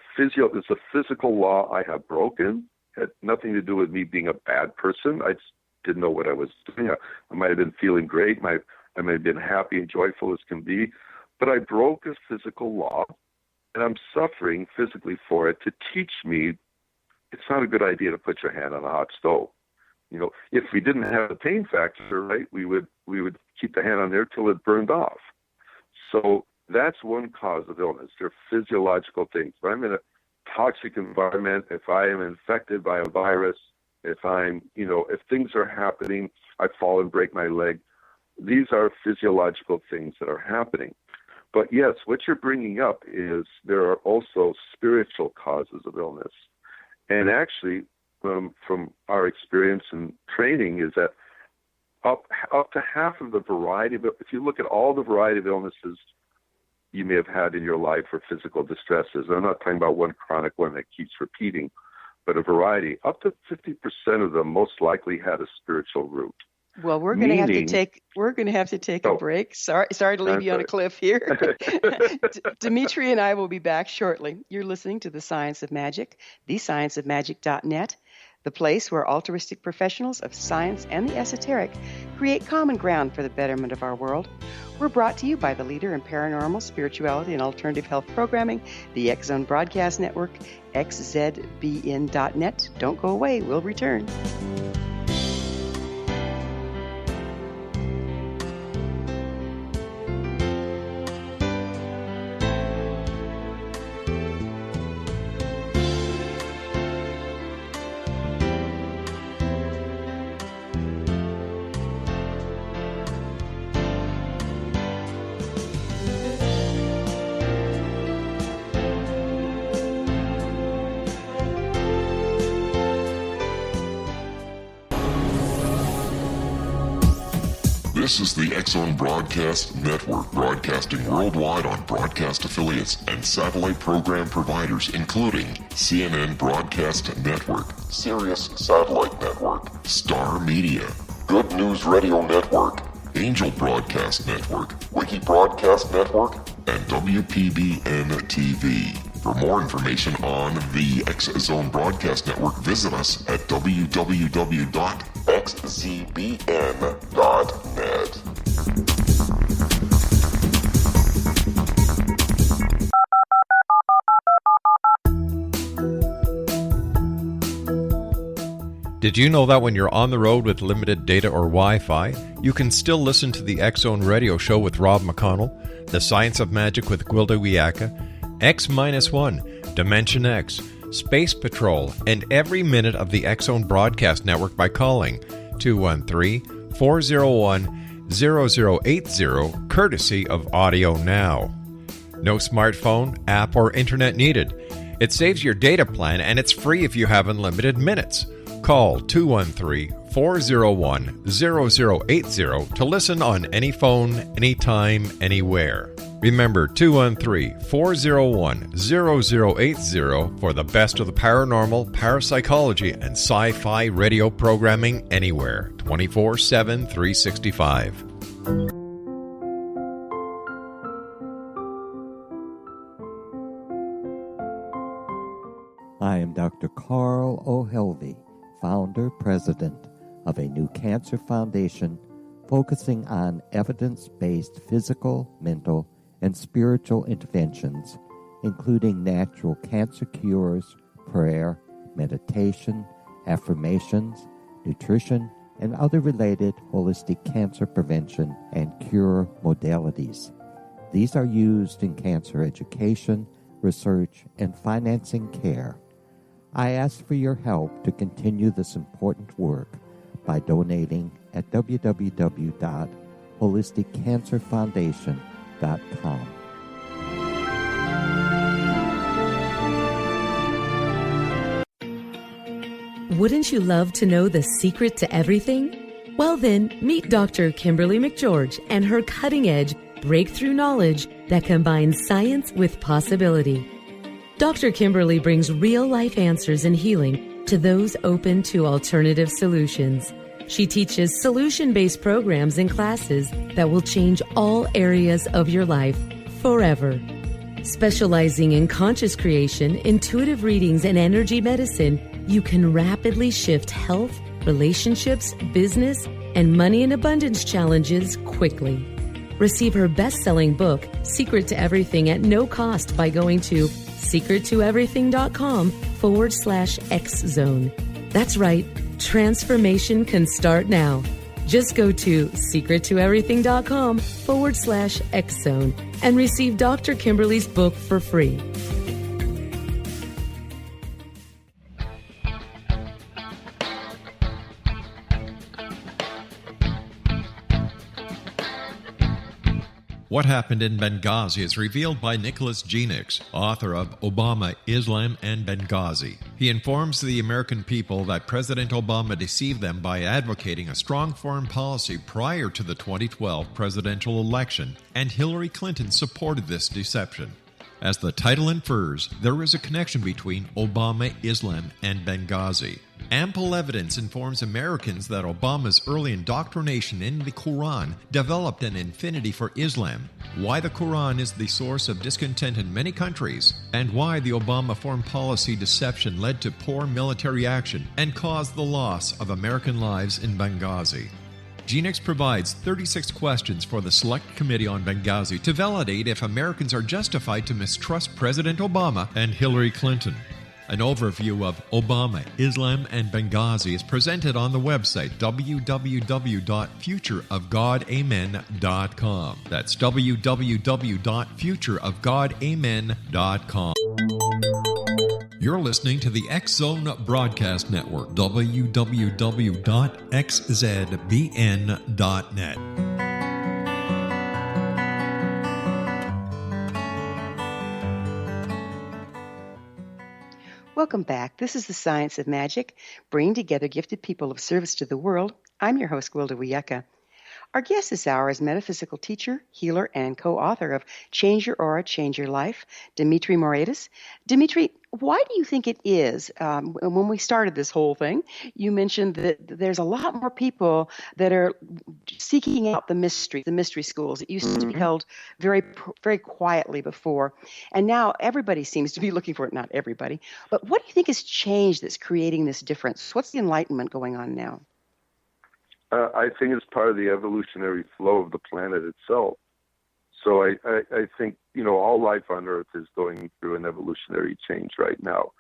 physical law I have broken. It had nothing to do with me being a bad person. I just didn't know what I was doing. I might have been feeling great. I might have been happy and joyful as can be, but I broke a physical law, and I'm suffering physically for it, to teach me it's not a good idea to put your hand on a hot stove. If we didn't have the pain factor, right, we would keep the hand on there till it burned off. So that's one cause of illness. They're physiological things. If I'm in a toxic environment, if I am infected by a virus, if things are happening, I fall and break my leg, these are physiological things that are happening. But yes, what you're bringing up is there are also spiritual causes of illness. And actually, from our experience and training, is that up to half of the variety of, if you look at all the variety of illnesses you may have had in your life or physical distresses, I'm not talking about one chronic one that keeps repeating, but a variety, up to 50% of them most likely had a spiritual root.
Well, we're going to have to take a break. Sorry to leave you on a cliff here. Dimitri and I will be back shortly. You're listening to The Science of Magic, thescienceofmagic.net, the place where altruistic professionals of science and the esoteric create common ground for the betterment of our world. We're brought to you by the leader in paranormal, spirituality, and alternative health programming, the X Zone Broadcast Network, xzbn.net. Don't go away. We'll return.
This is the X Zone Broadcast Network, broadcasting worldwide on broadcast affiliates and satellite program providers, including CNN Broadcast Network, Sirius Satellite Network, Star Media, Good News Radio Network, Angel Broadcast Network, Wiki Broadcast Network, and WPBN TV. For more information on the X Zone Broadcast Network, visit us at www.xzbn.net.
Did you know that when you're on the road with limited data or Wi-Fi, you can still listen to the X Zone Radio Show with Rob McConnell, The Science of Magic with Gwilda Wiyaka, X-1, Dimension X, Space Patrol, and every minute of the X Zone Broadcast Network by calling 213-401-0080, courtesy of Audio Now. No smartphone, app, or internet needed. It saves your data plan, and it's free if you have unlimited minutes. Call 213-401-0080 to listen on any phone, anytime, anywhere. Remember, 213-401-0080 for the best of the paranormal, parapsychology, and sci-fi radio programming anywhere, 24/7, 365.
I am Dr. Carl O'Helvey, founder-president of a new cancer foundation focusing on evidence-based physical, mental, and spiritual interventions, including natural cancer cures, prayer, meditation, affirmations, nutrition, and other related holistic cancer prevention and cure modalities. These are used in cancer education, research, and financing care. I ask for your help to continue this important work by donating at www.holisticcancerfoundation.com.
Wouldn't you love to know the secret to everything? Well then, meet Dr. Kimberly McGeorge and her cutting-edge breakthrough knowledge that combines science with possibility. Dr. Kimberly brings real-life answers and healing to those open to alternative solutions. She teaches solution-based programs and classes that will change all areas of your life forever. Specializing in conscious creation, intuitive readings, and energy medicine, you can rapidly shift health, relationships, business, and money and abundance challenges quickly. Receive her best-selling book, Secret to Everything, at no cost by going to secrettoeverything.com/X-Zone. That's right, transformation can start now. Just go to secrettoeverything.com/X-Zone and receive Dr. Kimberly's book for free.
What Happened in Benghazi is revealed by Nicholas Genix, author of Obama, Islam, and Benghazi. He informs the American people that President Obama deceived them by advocating a strong foreign policy prior to the 2012 presidential election, and Hillary Clinton supported this deception. As the title infers, there is a connection between Obama, Islam, and Benghazi. Ample evidence informs Americans that Obama's early indoctrination in the Quran developed an affinity for Islam, why the Quran is the source of discontent in many countries, and why the Obama foreign policy deception led to poor military action and caused the loss of American lives in Benghazi. Genix provides 36 questions for the Select Committee on Benghazi to validate if Americans are justified to mistrust President Obama and Hillary Clinton. An overview of Obama, Islam, and Benghazi is presented on the website www.futureofgodamen.com. That's www.futureofgodamen.com. You're listening to the X-Zone Broadcast Network, www.xzbn.net.
Welcome back. This is the Science of Magic, bringing together gifted people of service to the world. I'm your host, Gwilda Wiyaka. Our guest this hour is metaphysical teacher, healer, and co-author of Change Your Aura, Change Your Life, Dimitri Moraitis. Dimitri, why do you think it is, when we started this whole thing, you mentioned that there's a lot more people that are seeking out the mystery schools. It used to be held very, very quietly before, and now everybody seems to be looking for it. Not everybody, but what do you think has changed that's creating this difference? What's the enlightenment going on now?
I think it's part of the evolutionary flow of the planet itself. So I think, all life on Earth is going through an evolutionary change right now.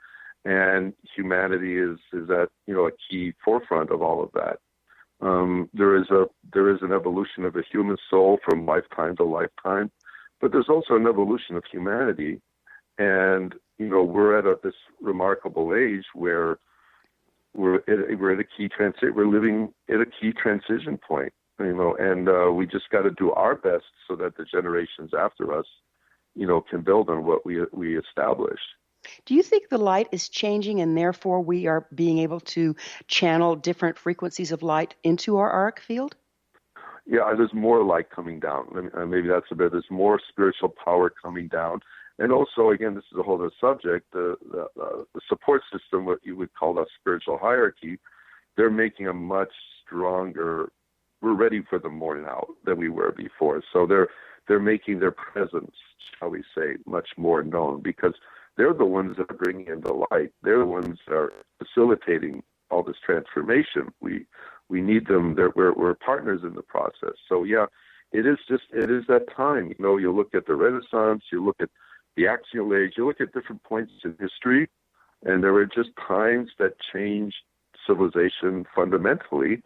And humanity is at, a key forefront of all of that. There is an evolution of a human soul from lifetime to lifetime, but there's also an evolution of humanity. And, we're at this remarkable age where we're living at a key transition point, and we just got to do our best so that the generations after us, can build on what we established.
Do you think the light is changing and therefore we are being able to channel different frequencies of light into our auric field?
Yeah, there's more light coming down. Maybe that's a bit. There's more spiritual power coming down. And also, again, this is a whole other subject, the support system, what you would call a spiritual hierarchy, they're making a much stronger, we're ready for them more now than we were before. So they're making their presence, shall we say, much more known, because they're the ones that are bringing in the light. They're the ones that are facilitating all this transformation. We need them. We're partners in the process. So yeah, it is that time. You look at the Renaissance, you look at the Axial Age, you look at different points in history, and there were just times that changed civilization fundamentally,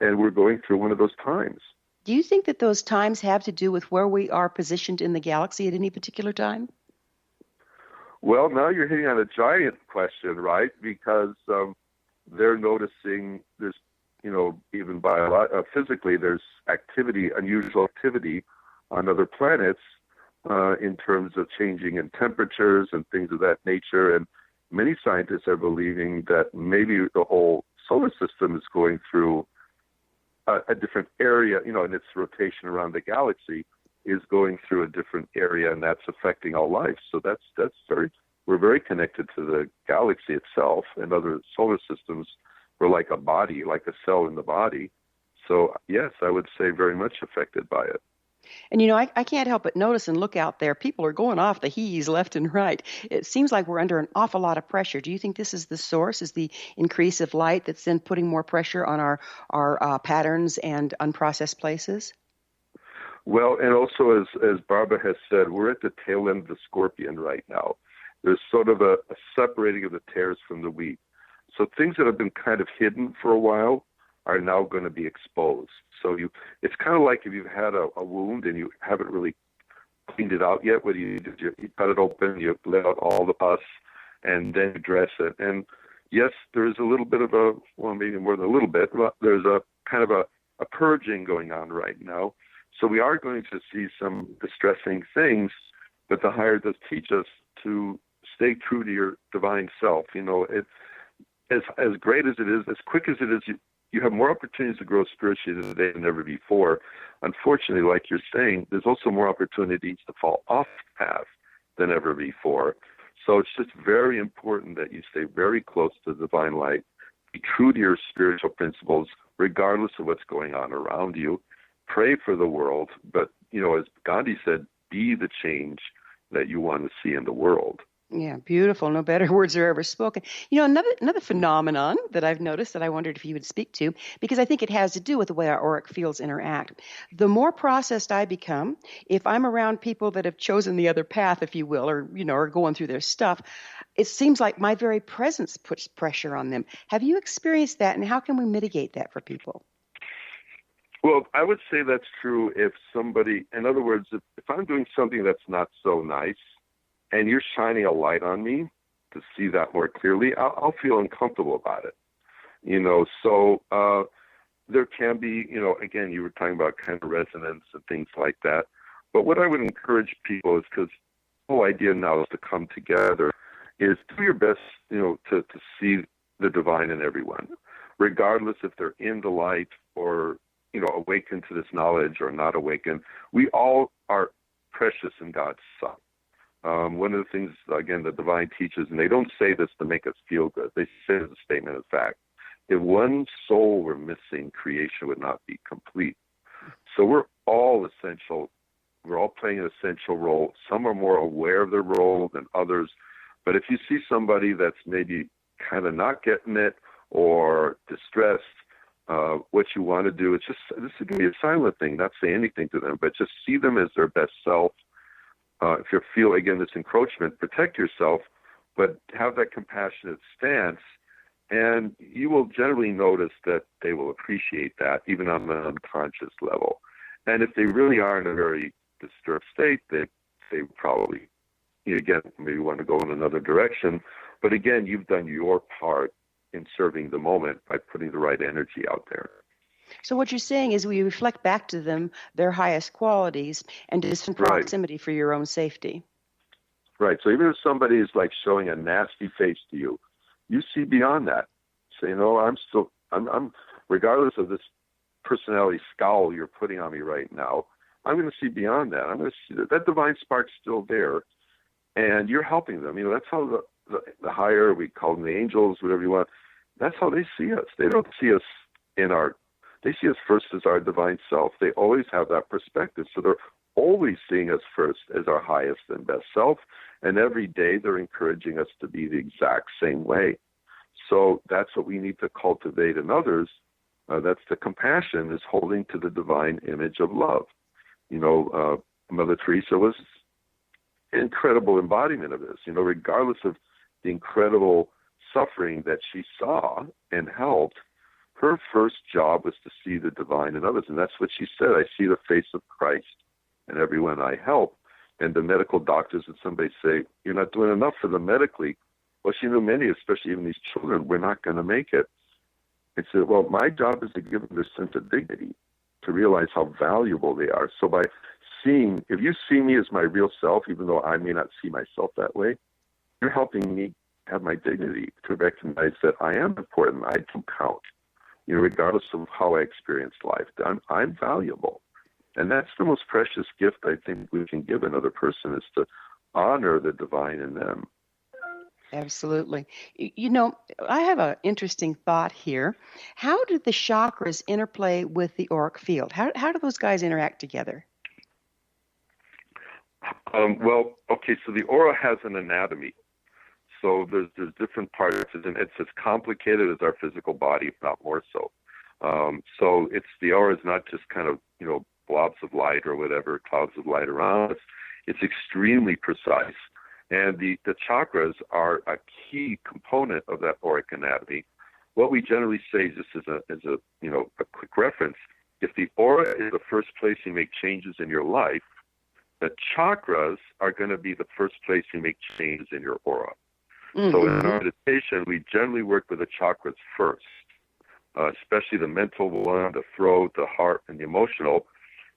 and we're going through one of those times.
Do you think that those times have to do with where we are positioned in the galaxy at any particular time?
Well, now you're hitting on a giant question, right? Because they're noticing there's, even physically, there's activity, unusual activity on other planets in terms of changing in temperatures and things of that nature. And many scientists are believing that maybe the whole solar system is going through a different area, in its rotation around the galaxy is going through a different area, and that's affecting all life. So we're very connected to the galaxy itself, and other solar systems. We're like a body, like a cell in the body. So yes, I would say very much affected by it.
And I can't help but notice and look out there. People are going off the he's left and right. It seems like we're under an awful lot of pressure. Do you think this is the source, is the increase of light that's then putting more pressure on our patterns and unprocessed places?
Well, and also as Barbara has said, we're at the tail end of the scorpion right now. There's sort of a separating of the tares from the wheat. So things that have been kind of hidden for a while are now going to be exposed. So it's kind of like if you've had a wound and you haven't really cleaned it out yet. What do? You cut it open, you let out all the pus, and then you dress it. And yes, there is a little bit of maybe more than a little bit, but there's a kind of a purging going on right now. So we are going to see some distressing things, but the higher does teach us to stay true to your divine self. As great as it is, as quick as it is, you have more opportunities to grow spiritually today than ever before. Unfortunately, like you're saying, there's also more opportunities to fall off the path than ever before. So it's just very important that you stay very close to the divine light, be true to your spiritual principles, regardless of what's going on around you. Pray for the world, but, as Gandhi said, be the change that you want to see in the world.
Yeah, beautiful. No better words are ever spoken. Another phenomenon that I've noticed that I wondered if you would speak to, because I think it has to do with the way our auric fields interact. The more processed I become, if I'm around people that have chosen the other path, if you will, or, are going through their stuff, it seems like my very presence puts pressure on them. Have you experienced that, and how can we mitigate that for people?
Well, I would say that's true if somebody, in other words, if I'm doing something that's not so nice, and you're shining a light on me to see that more clearly, I'll feel uncomfortable about it. So there can be, again, you were talking about kind of resonance and things like that. But what I would encourage people is, because the whole idea now is to come together, is do your best, to see the divine in everyone, regardless if they're in the light or, awakened to this knowledge or not awakened. We all are precious in God's sight. One of the things, again, the divine teaches, and they don't say this to make us feel good, they say it as a statement of fact. If one soul were missing, creation would not be complete. So we're all essential. We're all playing an essential role. Some are more aware of their role than others. But if you see somebody that's maybe kind of not getting it or distressed, what you want to do is this is going to be a silent thing, not say anything to them, but just see them as their best self. If you feel, again, this encroachment, protect yourself, but have that compassionate stance, and you will generally notice that they will appreciate that, even on an unconscious level. And if they really are in a very disturbed state, they probably, again, maybe want to go in another direction. But again, you've done your part in serving the moment by putting the right energy out there.
So what you're saying is we reflect back to them their highest qualities and distant proximity for your own safety.
Right. So even if somebody is like showing a nasty face to you, you see beyond that. Say, I'm regardless of this personality scowl you're putting on me right now, I'm going to see beyond that. I'm going to see that divine spark's still there, and you're helping them. That's how the higher, we call them the angels, whatever you want, that's how they see us. They don't see us they see us first as our divine self. They always have that perspective. So they're always seeing us first as our highest and best self. And every day they're encouraging us to be the exact same way. So that's what we need to cultivate in others. That's the compassion, is holding to the divine image of love. Mother Teresa was an incredible embodiment of this. Regardless of the incredible suffering that she saw and helped, her first job was to see the divine in others. And that's what she said: I see the face of Christ in everyone I help. And the medical doctors would somebody say, you're not doing enough for them medically. Well, she knew many, especially even these children, we're not going to make it. And said, well, my job is to give them this sense of dignity, to realize how valuable they are. So by seeing, if you see me as my real self, even though I may not see myself that way, you're helping me have my dignity, to recognize that I am important, I do count, regardless of how I experience life. I'm valuable. And that's the most precious gift I think we can give another person, is to honor the divine in them.
Absolutely. I have an interesting thought here. How do the chakras interplay with the auric field? How do those guys interact together?
So the aura has an anatomy. So there's different parts, and it's as complicated as our physical body, if not more so. So the aura is not just kind of, blobs of light or whatever, clouds of light around us. It's extremely precise. And the chakras are a key component of that auric anatomy. What we generally say, just as a quick reference, if the aura is the first place you make changes in your life, the chakras are going to be the first place you make changes in your aura. Mm-hmm. So in our meditation, we generally work with the chakras first, especially the mental one, the throat, the heart, and the emotional,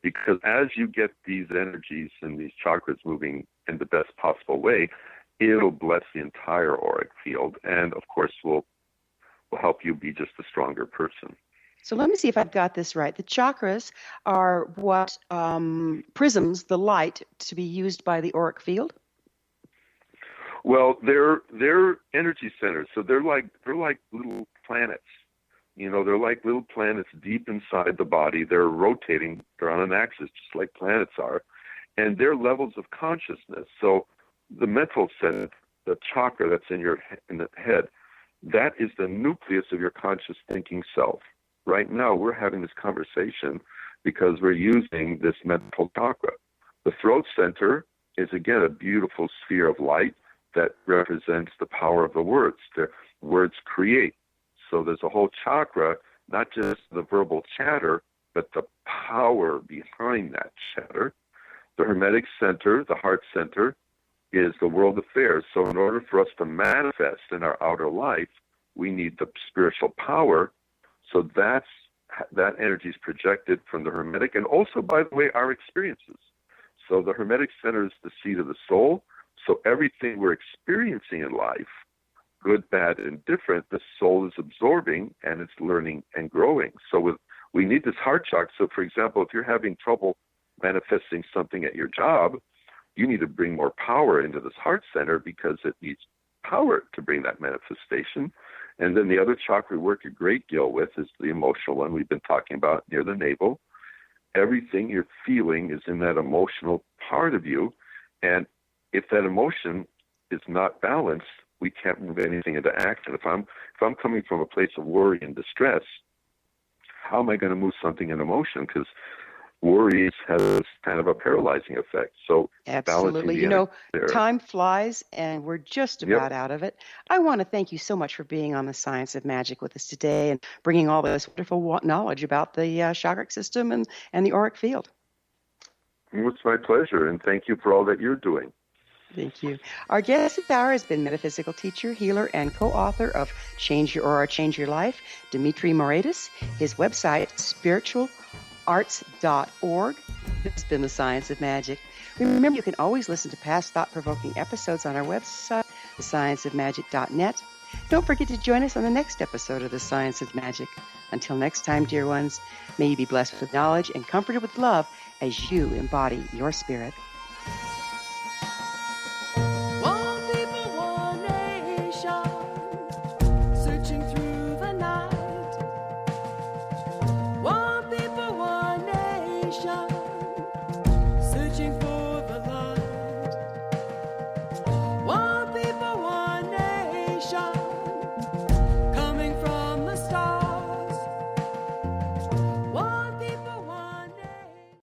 because as you get these energies and these chakras moving in the best possible way, it'll bless the entire auric field, and of course will help you be just a stronger person.
So let me see if I've got this right. The chakras are what prisms the light to be used by the auric field?
Well, they're energy centers, so they're like little planets. They're like little planets deep inside the body. They're rotating. They're on an axis, just like planets are. And they're levels of consciousness. So the mental center, the chakra that's in the head, that is the nucleus of your conscious thinking self. Right now, we're having this conversation because we're using this mental chakra. The throat center is, again, a beautiful sphere of light that represents the power of the words. The words create. So there's a whole chakra, not just the verbal chatter, but the power behind that chatter. The hermetic center, the heart center, is the world affairs. So in order for us to manifest in our outer life, we need the spiritual power. So that energy is projected from the hermetic, and also, by the way, our experiences. So the hermetic center is the seat of the soul. So everything we're experiencing in life, good, bad, and different, the soul is absorbing and it's learning and growing. So we need this heart chakra. So, for example, if you're having trouble manifesting something at your job, you need to bring more power into this heart center because it needs power to bring that manifestation. And then the other chakra we work a great deal with is the emotional one we've been talking about near the navel. Everything you're feeling is in that emotional part of you. And if that emotion is not balanced, we can't move anything into action. If I'm coming from a place of worry and distress, how am I going to move something in emotion? Because worry has kind of a paralyzing effect. So
absolutely, time flies, and we're just about out of it. I want to thank you so much for being on the Science of Magic with us today and bringing all this wonderful knowledge about the chakra system and the auric field.
It's my pleasure, and thank you for all that you're doing.
Thank you. Our guest this hour has been metaphysical teacher, healer, and co-author of Change Your Aura, Change Your Life, Dimitri Moraitis. His website, spiritualarts.org. This has been The Science of Magic. Remember, you can always listen to past thought-provoking episodes on our website, thescienceofmagic.net. Don't forget to join us on the next episode of The Science of Magic. Until next time, dear ones, may you be blessed with knowledge and comforted with love as you embody your spirit.